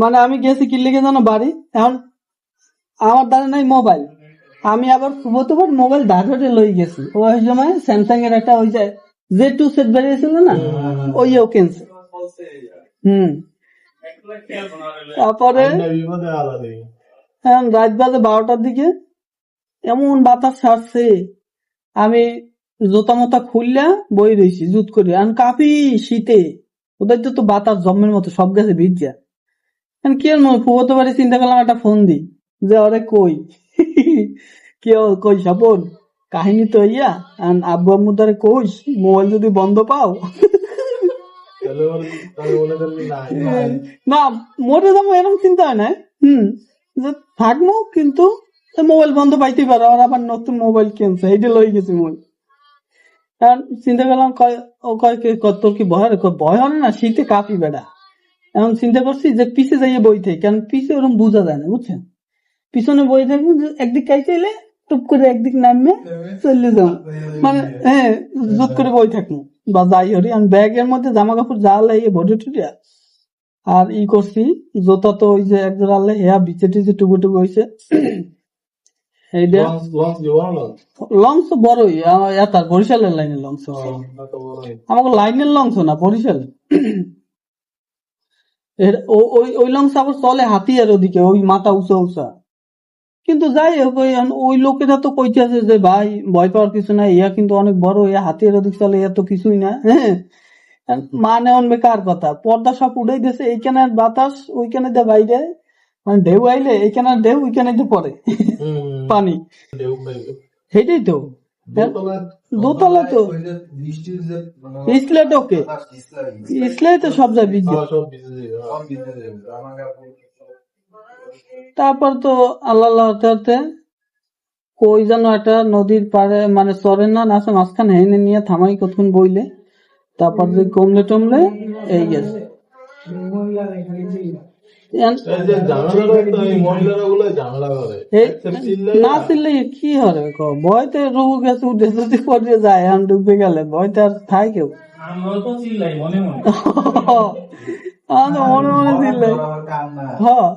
মানে আমি গেছি কি লিখে জানো বাড়ি, এখন আমার দ্বারা নাই মোবাইল, আমি আবার প্রথমবার মোবাইল ধারে লই গেছি। ওই সময় স্যামসাং এর একটা ওই যে Z2 সেট বেরিয়েছিল না, ওইও কিনছে। হুম। তারপরে এখন রাত বাজে 12টার দিকে, এমন বাতাস ছাড়ছে, আমি জোতা মোতা খুললা বই রয়েছি জুত করে, এখন কাঁপি শীতে। ওদের তো বাতাস জম্মের মতো সব গেছে ভিজা। এখন কি আর ফুবতে পারি, চিন্তা করলাম একটা ফোন দি, যে ওরে কই কেউ কই স্বপন কাহিনী তো ইয়া, আর আব্বু আম্মু তারে কইস মোবাইল যদি বন্ধ পাও না মোটে দাম এরকম চিন্তা হয় না। যে থাকবো কিন্তু মোবাইল বন্ধ পাইতে পারো, আর আবার নতুন মোবাইল কিনছে, এইটা লই গেছি মোবাইল। কারণ চিন্তা করলাম ও কয় তোর কি ভয় হয়? ভয় হয় না, শীতে কাঁপি বেড়া। এখন চিন্তা করছি যে পিছে যাইয়ে বই থাকি, কারণ পিছে ওরকম বোঝা যায় না, বুঝছেন? পিছনে বই থাকবো, একদিক কাই চাইলে টুপ করে একদিক নামবে চলে যাও, মানে হ্যাঁ জুত করে বই থাকবো বা যাই হরি। আমি ব্যাগের মধ্যে জামা কাপড় যা লাগিয়ে ভরে টুটিয়া আর ই করছি, জোতা তো ওই যে একজোড় আনলে হেয়া বিচে টিচে টুকু টুকু হয়েছে। এইটা লঞ্চ তো বড়ই, এতার বরিশালের লাইনের লঞ্চ, আমাকে লাইনের লঞ্চ না বরিশালের। ওই লঞ্চ আবার চলে হাতিয়ার ওদিকে, ওই মাথা উঁচা উঁচা। কিন্তু যাই হোক, ওই লোকেরা তো কইতেছে যে ভাই ভয় পাওয়ার কিছু নাই, ইয়া কিন্তু অনেক বড়, ইয়া হাতিয়ার ওদিক চলে, ইয়া তো কিছুই না। হ্যাঁ, মানে অনবে কার কথা, পর্দা সব উড়াই দিয়েছে, এইখানে বাতাস ওইখানে দিয়ে বাইরে, মানে ঢেউ আইলে এইখানে ঢেউ ওইখানে দিয়ে পড়ে পানি, সেটাই তো। দোতলা তো ইসলে ঢোকে, ইসলে তো সব যায় ভিজে। তারপর তো আল্লাহ হতে হতে কই যেন একটা নদীর পাড়ে, মানে চরের না আছে মাঝখানে, হেনে নিয়ে থামাই কতক্ষণ বইলে, তারপর যে কমলে টমলে এই গেছে। না চিনলে কি হবে, ভয়তে রুহু গেছে উঠে যদি পড়ে যায়, এখন ডুবে গেলে ভয়তে আর থাই কেউ। মনে মনে চিল্লাই, হ্যাঁ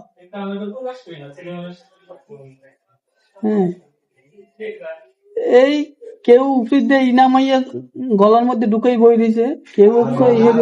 হ্যাঁ। এই কেউ উফির দিয়ে ইনামাইয়া গলার মধ্যে ঢুকাই বই দিছে, কেউ ইয়ে